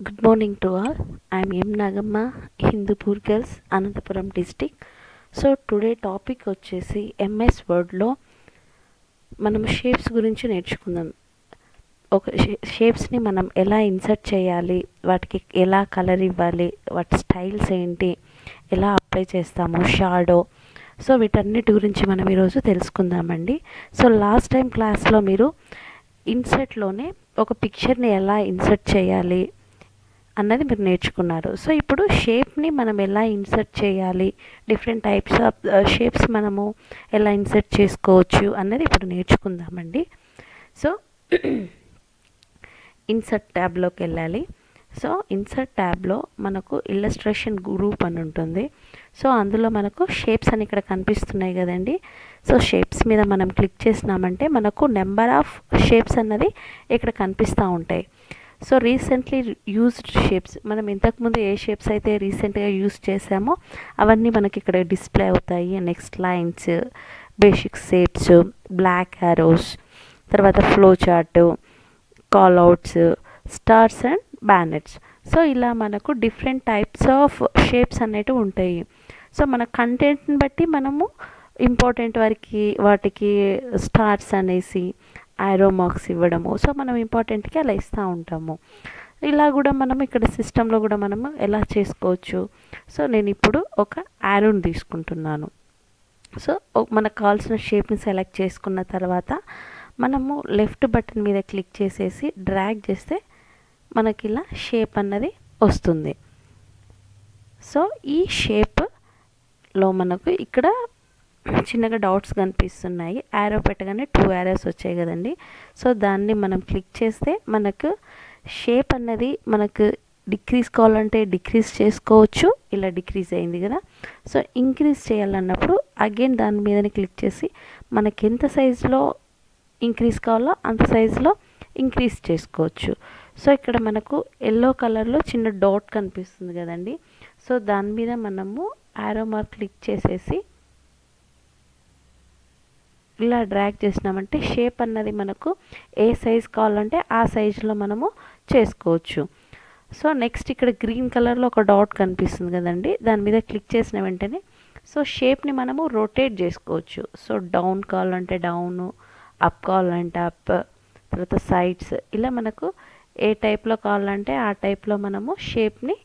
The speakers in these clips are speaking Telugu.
Good morning to all. I am M. Nagamma, Hindupur Girls, Anantapuram district. So today topic వచ్చేసి ఎంఎస్ వర్డ్లో మనం షేప్స్ గురించి నేర్చుకుందాం. ఒక షేప్స్ని మనం ఎలా ఇన్సర్ట్ చేయాలి, వాటికి ఎలా కలర్ ఇవ్వాలి, వాటి స్టైల్స్ ఏంటి, ఎలా అప్లై చేస్తాము, షాడో. సో వీటన్నిటి గురించి మనం ఈరోజు తెలుసుకుందామండి. సో లాస్ట్ టైం క్లాస్లో మీరు ఇన్సర్ట్లోనే ఒక పిక్చర్ని ఎలా ఇన్సర్ట్ చేయాలి అన్నది మీరు నేర్చుకున్నారు. సో ఇప్పుడు షేప్ని మనం ఎలా ఇన్సర్ట్ చేయాలి, డిఫరెంట్ టైప్స్ ఆఫ్ షేప్స్ మనము ఎలా ఇన్సర్ట్ చేసుకోవచ్చు అన్నది ఇప్పుడు నేర్చుకుందామండి. సో ఇన్సర్ట్ ట్యాబ్లోకి వెళ్ళాలి. సో ఇన్సర్ట్ ట్యాబ్లో మనకు ఇల్లస్ట్రేషన్ గ్రూప్ అని ఉంటుంది. సో అందులో మనకు షేప్స్ అని ఇక్కడ కనిపిస్తున్నాయి కదండి. సో షేప్స్ మీద మనం క్లిక్ చేసినామంటే మనకు నెంబర్ ఆఫ్ షేప్స్ అన్నది ఇక్కడ కనిపిస్తూ ఉంటాయి. సో రీసెంట్లీ యూజ్డ్ షేప్స్, మనం ఇంతకుముందు ఏ షేప్స్ అయితే రీసెంట్గా యూజ్ చేసామో అవన్నీ మనకి ఇక్కడ డిస్ప్లే అవుతాయి. Next lines, basic shapes, block arrows, తర్వాత flow chart, callouts, stars and banners. So ఇలా మనకు డిఫరెంట్ టైప్స్ ఆఫ్ షేప్స్ అనేటివి ఉంటాయి. సో మన కంటెంట్ని బట్టి మనము ఇంపార్టెంట్ వాటికి స్టార్స్ అనేసి ఆరో మార్క్స్ ఇవ్వడము. సో మనం ఇంపార్టెంట్కి అలా ఇస్తూ ఉంటాము. ఇలా కూడా మనం ఇక్కడ సిస్టంలో కూడా మనము ఎలా చేసుకోవచ్చు. సో నేను ఇప్పుడు ఒక ఆరోని తీసుకుంటున్నాను. సో మనకు కావాల్సిన షేప్ని సెలెక్ట్ చేసుకున్న తర్వాత మనము లెఫ్ట్ బటన్ మీద క్లిక్ చేసేసి డ్రాగ్ చేస్తే మనకి ఇలా షేప్ అన్నది వస్తుంది. సో ఈ షేప్లో మనకు ఇక్కడ చిన్నగా డాట్స్ కనిపిస్తున్నాయి. యారో పెట్టగానే 2 యారోస్ వచ్చాయి కదండి. సో దాన్ని మనం క్లిక్ చేస్తే మనకు షేప్ అన్నది మనకు డిక్రీజ్ కావాలంటే డిక్రీజ్ చేసుకోవచ్చు. ఇలా డిక్రీజ్ అయింది కదా. సో ఇంక్రీజ్ చేయాలన్నప్పుడు అగైన్ దాని మీదనే క్లిక్ చేసి మనకి ఎంత సైజులో ఇంక్రీజ్ కావాలో అంత సైజులో ఇంక్రీజ్ చేసుకోవచ్చు. సో ఇక్కడ మనకు ఎల్లో కలర్లో చిన్న డాట్ కనిపిస్తుంది కదండి. సో దాని మీద మనము యారో మార్క్ క్లిక్ చేసేసి ఇలా డ్రాగ్ చేసినామంటే షేప్ అన్నది మనకు ఏ సైజ్ కావాలంటే ఆ సైజులో మనము చేసుకోవచ్చు. సో నెక్స్ట్ ఇక్కడ గ్రీన్ కలర్లో ఒక డాట్ కనిపిస్తుంది కదండి. దాని మీద క్లిక్ చేసిన వెంటనే సో షేప్ని మనము రొటేట్ చేసుకోవచ్చు. సో డౌన్ కావాలంటే డౌను, అప్ కావాలంటే అప్, తర్వాత సైడ్స్, ఇలా మనకు ఏ టైప్లో కావాలంటే ఆ టైప్లో మనము షేప్ని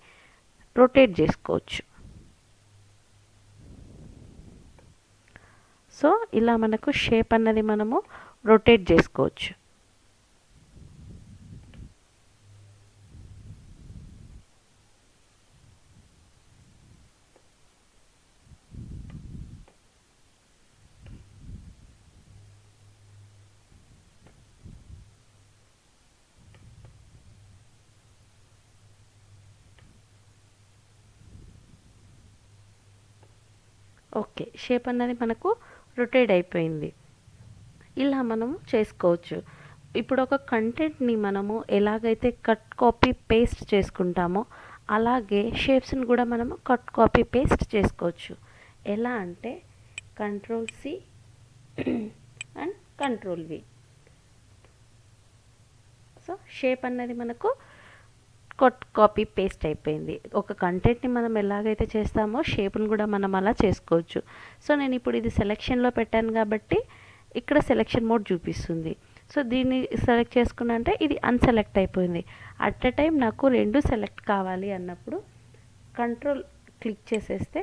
రొటేట్ చేసుకోవచ్చు. సో ఇలా మనకు షేప్ అన్నది మనము రొటేట్ చేసుకోవచ్చు. ఓకే, షేప్ అన్నది మనకు రొటేట్ అయిపోయింది. ఇలా మనము చేసుకోవచ్చు. ఇప్పుడు ఒక కంటెంట్ని మనము ఎలాగైతే కట్ కాపీ పేస్ట్ చేసుకుంటామో అలాగే షేప్స్ని కూడా మనము కట్ కాపీ పేస్ట్ చేసుకోవచ్చు. ఎలా అంటే Ctrl+C and Ctrl+V. So shape అన్నది మనకు కట్ కాపీ పేస్ట్ అయిపోయింది. ఒక కంటెంట్ని మనం ఎలాగైతే చేస్తామో షేప్ని కూడా మనం అలా చేసుకోవచ్చు. సో నేను ఇప్పుడు ఇది సెలెక్షన్లో పెట్టాను కాబట్టి ఇక్కడ సెలెక్షన్ మోడ్ చూపిస్తుంది. సో దీన్ని సెలెక్ట్ చేసుకున్నా అంటే ఇది అన్సెలెక్ట్ అయిపోయింది. అట్ ఎ టైం నాకు 2 సెలెక్ట్ కావాలి అన్నప్పుడు కంట్రోల్ క్లిక్ చేసేస్తే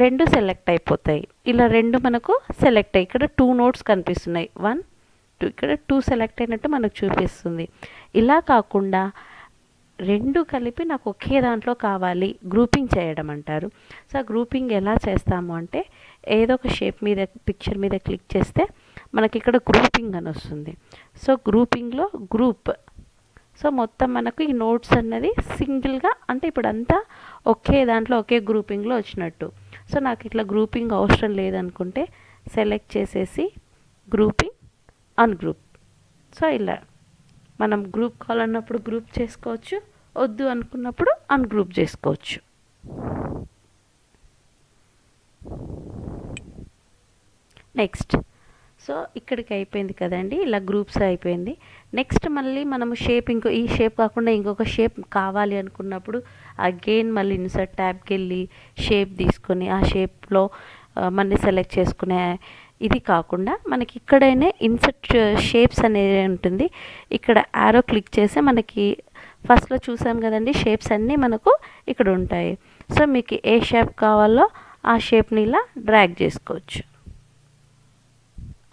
2 సెలెక్ట్ అయిపోతాయి. ఇలా 2 మనకు సెలెక్ట్ అయ్యి ఇక్కడ 2 నోట్స్ కనిపిస్తున్నాయి. 1, 2, ఇక్కడ 2 సెలెక్ట్ అయినట్టు మనకు చూపిస్తుంది. ఇలా కాకుండా 2 కలిపి నాకు ఒకే దాంట్లో కావాలి, గ్రూపింగ్ చేయడం అంటారు. సో గ్రూపింగ్ ఎలా చేస్తాము అంటే ఏదో ఒక షేప్ మీద పిక్చర్ మీద క్లిక్ చేస్తే మనకి ఇక్కడ గ్రూపింగ్ అని వస్తుంది. సో గ్రూపింగ్లో గ్రూప్, సో మొత్తం మనకు ఈ నోట్స్ అన్నది సింగిల్గా అంటే ఇప్పుడు అంతా ఒకే దాంట్లో ఒకే గ్రూపింగ్లో వచ్చినట్టు. సో నాకు ఇట్లా గ్రూపింగ్ అవసరం లేదనుకుంటే సెలెక్ట్ చేసేసి గ్రూపింగ్, అన్గ్రూప్. సో ఇలా మనం గ్రూప్ కావాలన్నప్పుడు గ్రూప్ చేసుకోవచ్చు, వద్దు అనుకున్నప్పుడు అన్గ్రూప్ చేసుకోవచ్చు. నెక్స్ట్ సో ఇక్కడికి అయిపోయింది కదండి, ఇలా గ్రూప్స్ అయిపోయింది. నెక్స్ట్ మళ్ళీ మనము షేప్ ఈ షేప్ కాకుండా ఇంకొక షేప్ కావాలి అనుకున్నప్పుడు అగైన్ మళ్ళీ ఇన్సర్ట్ ట్యాబ్కి వెళ్ళి షేప్ తీసుకొని ఆ షేప్లో మళ్ళీ సెలెక్ట్ చేసుకునే, ఇది కాకుండా మనకి ఇక్కడైనా ఇన్సర్ట్ షేప్స్ అనేది ఉంటుంది. ఇక్కడ యారో క్లిక్ చేస్తే మనకి ఫస్ట్లో చూసాం కదండి షేప్స్ అన్నీ మనకు ఇక్కడ ఉంటాయి. సో మీకు ఏ షేప్ కావాలో ఆ షేప్ని ఇలా డ్రాగ్ చేసుకోవచ్చు.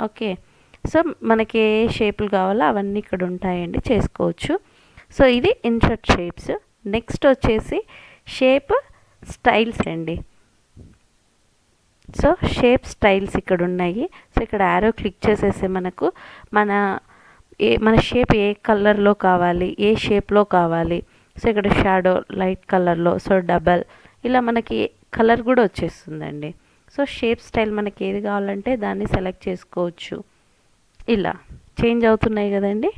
ఓకే, సో మనకి ఏ షేపులు కావాలో అవన్నీ ఇక్కడ ఉంటాయండి, చేసుకోవచ్చు. సో ఇది ఇన్సర్ట్ షేప్స్. నెక్స్ట్ వచ్చేసి షేప్ స్టైల్స్ అండి. సో షేప్ స్టైల్స్ ఇక్కడ ఉన్నాయి. సో ఇక్కడ యారో క్లిక్ చేసేసి మనకు మన షేప్ ఏ కలర్లో కావాలి, ఏ షేప్లో కావాలి. సో ఇక్కడ షాడో లైట్ కలర్లో, సో డబల్, ఇలా మనకి కలర్ కూడా వచ్చేస్తుందండి. సో షేప్ స్టైల్ మనకి ఏది కావాలంటే దాన్ని సెలెక్ట్ చేసుకోవచ్చు. ఇలా చేంజ్ అవుతున్నాయి కదండి.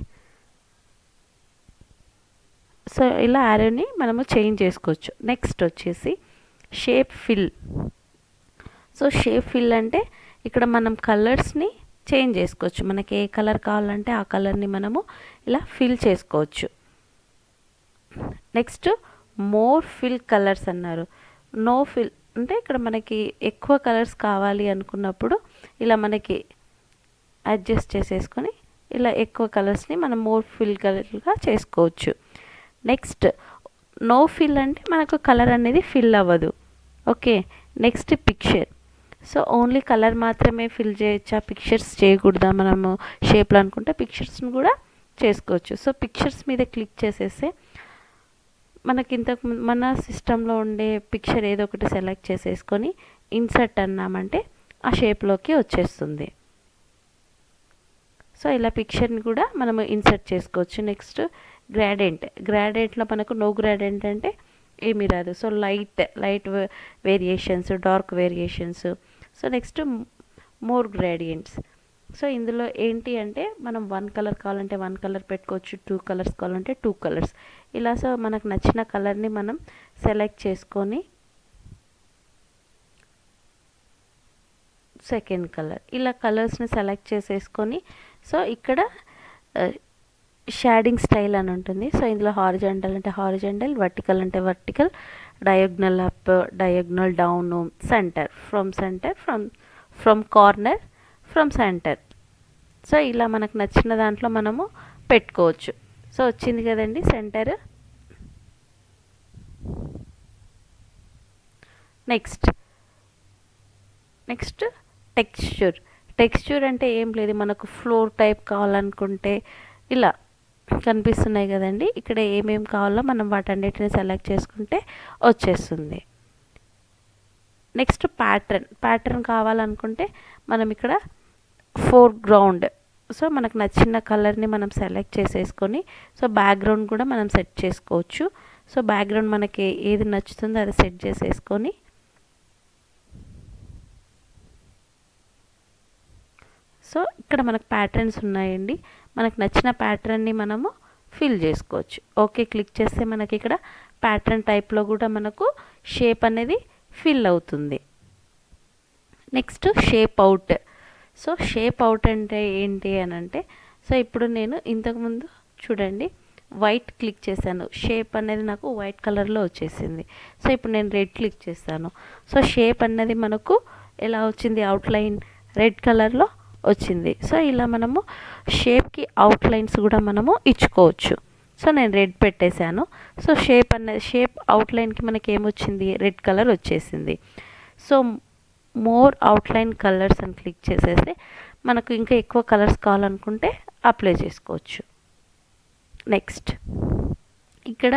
సో ఇలా యారోని మనము చేంజ్ చేసుకోవచ్చు. నెక్స్ట్ వచ్చేసి shape fill. So shape fill అంటే ఇక్కడ మనం కలర్స్ని చేంజ్ చేసుకోవచ్చు. మనకి ఏ కలర్ కావాలంటే ఆ కలర్ని మనము ఇలా ఫిల్ చేసుకోవచ్చు. నెక్స్ట్ మోర్ ఫిల్ కలర్స్ అన్నారు. నో ఫిల్ అంటే ఇక్కడ మనకి ఎక్కువ కలర్స్ కావాలి అనుకున్నప్పుడు ఇలా మనకి అడ్జస్ట్ చేసేసుకొని ఇలా ఎక్కువ కలర్స్ని మనం మోర్ ఫిల్ కలర్గా చేసుకోవచ్చు. నెక్స్ట్ నో ఫిల్ అంటే మనకు కలర్ అనేది ఫిల్ అవ్వదు. Okay, next picture. So only colour మాత్రమే ఫిల్ చేయొచ్చా, పిక్చర్స్ చేయకూడదా మనము షేప్లో అనుకుంటే పిక్చర్స్ని కూడా చేసుకోవచ్చు. సో పిక్చర్స్ మీద క్లిక్ చేసేస్తే మనకి మన సిస్టంలో ఉండే పిక్చర్ ఏదో ఒకటి సెలెక్ట్ చేసేసుకొని ఇన్సర్ట్ అన్నామంటే ఆ షేప్లోకి వచ్చేస్తుంది. సో ఇలా పిక్చర్ని కూడా మనము ఇన్సర్ట్ చేసుకోవచ్చు. నెక్స్ట్ గ్రాడెంట్లో మనకు నో గ్రాడెంట్ అంటే ఏమీ రాదు. So light variations, dark variations. So next more gradients. So ఇందులో ఏంటి అంటే మనం 1 కలర్ కావాలంటే 1 కలర్ పెట్టుకోవచ్చు, 2 కలర్స్ కావాలంటే 2 కలర్స్ ఇలా. సో మనకు నచ్చిన కలర్ని మనం సెలెక్ట్ చేసుకొని సెకండ్ కలర్ ఇలా కలర్స్ని సెలెక్ట్ చేసేసుకొని సో ఇక్కడ షేడింగ్ స్టైల్ అని ఉంటుంది. సో ఇందులో హారిజాంటల్ అంటే హారిజాంటల్, వర్టికల్ అంటే vertical, diagonal up, diagonal down, centre from corner, from centre. So ఇలా మనకు నచ్చిన దాంట్లో మనము పెట్టుకోవచ్చు. సో వచ్చింది కదండి సెంటర్. నెక్స్ట్ టెక్స్చర్ అంటే ఏం లేదు, మనకు ఫ్లోర్ టైప్ కావాలనుకుంటే ఇలా కనిపిస్తున్నాయి కదండి. ఇక్కడ ఏమేమి కావాలో మనం వాటన్నిటిని సెలెక్ట్ చేసుకుంటే వచ్చేస్తుంది. నెక్స్ట్ ప్యాటర్న్ కావాలనుకుంటే మనం ఇక్కడ ఫోర్గ్రౌండ్. సో మనకు నచ్చిన కలర్ని మనం సెలెక్ట్ చేసేసుకొని సో బ్యాక్గ్రౌండ్ కూడా మనం సెట్ చేసుకోవచ్చు. సో బ్యాక్గ్రౌండ్ మనకి ఏది నచ్చుతుందో అది సెట్ చేసేసుకొని సో ఇక్కడ మనకు ప్యాటర్న్స్ ఉన్నాయండి. మనకు నచ్చిన ప్యాటర్న్ని మనము ఫిల్ చేసుకోవచ్చు. ఓకే క్లిక్ చేస్తే మనకి ఇక్కడ ప్యాటర్న్ టైప్లో కూడా మనకు షేప్ అనేది ఫిల్ అవుతుంది. Next shape out. So shape out అంటే ఏంటి అని అంటే సో ఇప్పుడు నేను ఇంతకుముందు చూడండి వైట్ క్లిక్ చేశాను, షేప్ అనేది నాకు వైట్ కలర్లో వచ్చేసింది. సో ఇప్పుడు నేను రెడ్ క్లిక్ చేస్తాను. సో షేప్ అనేది మనకు ఎలా వచ్చింది, అవుట్లైన్ రెడ్ కలర్లో వచ్చింది. సో ఇలా మనము షేప్కి అవుట్లైన్స్ కూడా మనము ఇచ్చుకోవచ్చు. సో నేను రెడ్ పెట్టేశాను. సో షేప్ అవుట్లైన్కి మనకి ఏమొచ్చింది, రెడ్ కలర్ వచ్చేసింది. సో మోర్ అవుట్లైన్ కలర్స్ అని క్లిక్ చేసేస్తే మనకు ఇంకా ఎక్కువ కలర్స్ కావాలనుకుంటే అప్లై చేసుకోవచ్చు. నెక్స్ట్ ఇక్కడ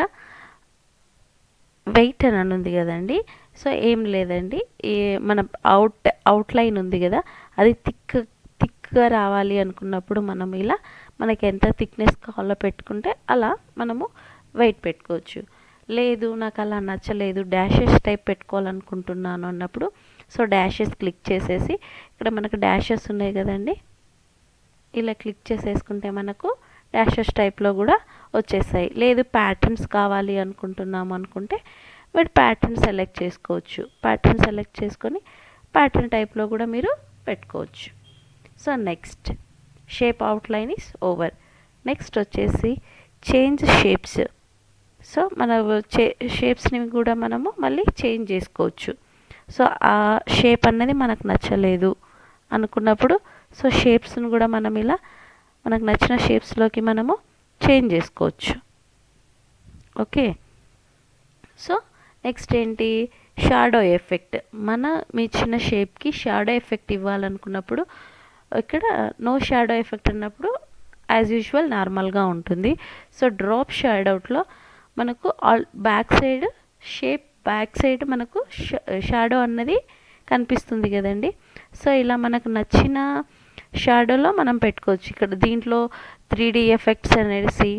వెయిట్ అని ఉంది కదండి. సో ఏం లేదండి, మన అవుట్లైన్ ఉంది కదా అది థిక్గా రావాలి అనుకున్నప్పుడు మనం ఇలా మనకి ఎంత థిక్నెస్ కావాలో పెట్టుకుంటే అలా మనము వెయిట్ పెట్టుకోవచ్చు. లేదు నాకు అలా నచ్చలేదు, డాషెస్ టైప్ పెట్టుకోవాలనుకుంటున్నాను అన్నప్పుడు సో డాషెస్ క్లిక్ చేసేసి ఇక్కడ మనకు డాషెస్ ఉన్నాయి కదండి, ఇలా క్లిక్ చేసేసుకుంటే మనకు డాషెస్ టైప్లో కూడా వచ్చేసాయి. లేదు ప్యాటర్న్స్ కావాలి అనుకుంటున్నాము అనుకుంటే మీరు ప్యాటర్న్ సెలెక్ట్ చేసుకోవచ్చు. ప్యాటర్న్ సెలెక్ట్ చేసుకొని ప్యాటర్న్ టైప్లో కూడా మీరు పెట్టుకోవచ్చు. So next shape outline is over. Next వచ్చేసి చేంజ్ షేప్స్. సో మన షేప్స్ని కూడా మనము మళ్ళీ చేంజ్ చేసుకోవచ్చు. సో ఆ షేప్ అనేది మనకు నచ్చలేదు అనుకున్నప్పుడు సో షేప్స్ని కూడా మనం ఇలా మనకు నచ్చిన షేప్స్లోకి మనము చేంజ్ చేసుకోవచ్చు. ఓకే. సో నెక్స్ట్ ఏంటి, షాడో ఎఫెక్ట్. మీ చిన్న షేప్కి షాడో ఎఫెక్ట్ ఇవ్వాలనుకున్నప్పుడు ఇక్కడ నో షాడో ఎఫెక్ట్ అన్నప్పుడు యాజ్ యూజువల్ నార్మల్గా ఉంటుంది. సో డ్రాప్ షాడోట్లో మనకు back side shape back side మనకు షాడో అన్నది కనిపిస్తుంది కదండి. సో ఇలా మనకు నచ్చిన షాడోలో మనం పెట్టుకోవచ్చు. ఇక్కడ దీంట్లో 3D ఎఫెక్ట్స్ అనేసి,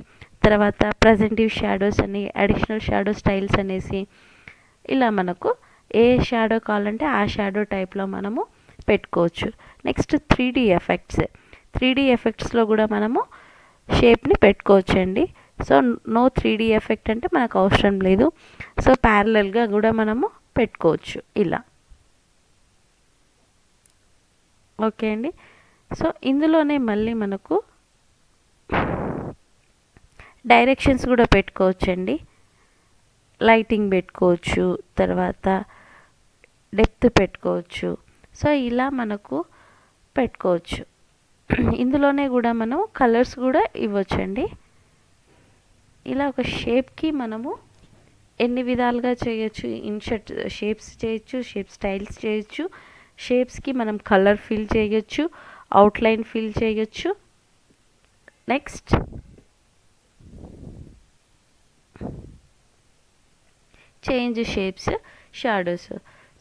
తర్వాత ప్రజెంటివ్ షాడోస్ అని, అడిషనల్ షాడో స్టైల్స్ అనేసి ఇలా మనకు ఏ షాడో కావాలంటే ఆ షాడో టైప్లో మనము పెట్టుకోవచ్చు. Next 3D effects. 3D ఎఫెక్ట్స్లో కూడా మనము షేప్ని పెట్టుకోవచ్చండి. సో నో 3D ఎఫెక్ట్ అంటే మనకు అవసరం లేదు. సో ప్యారలల్గా కూడా మనము పెట్టుకోవచ్చు ఇలా. ఓకే అండి. సో ఇందులోనే మళ్ళీ మనకు డైరెక్షన్స్ కూడా పెట్టుకోవచ్చండి. లైటింగ్ పెట్టుకోవచ్చు, తర్వాత డెప్త్ పెట్టుకోవచ్చు. సో ఇలా మనకు పెట్టుకోవచ్చు. ఇందులోనే కూడా మనం కలర్స్ కూడా ఇవ్వచ్చండి. ఇలా ఒక షేప్కి మనము ఎన్ని విధాలుగా చేయొచ్చు. ఇన్షర్ట్ షేప్స్ చేయొచ్చు, షేప్ స్టైల్స్ చేయొచ్చు, షేప్స్కి మనం కలర్ ఫిల్ చేయొచ్చు, అవుట్లైన్ ఫిల్ చేయొచ్చు. Next change shapes, shadows.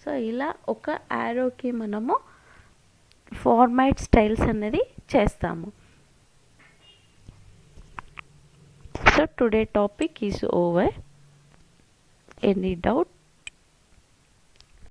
So ఇలా ఒక యారోకి మనము ఫార్మాట్ స్టైల్స్ అనేది చేస్తాము. So today topic is over. Any doubt?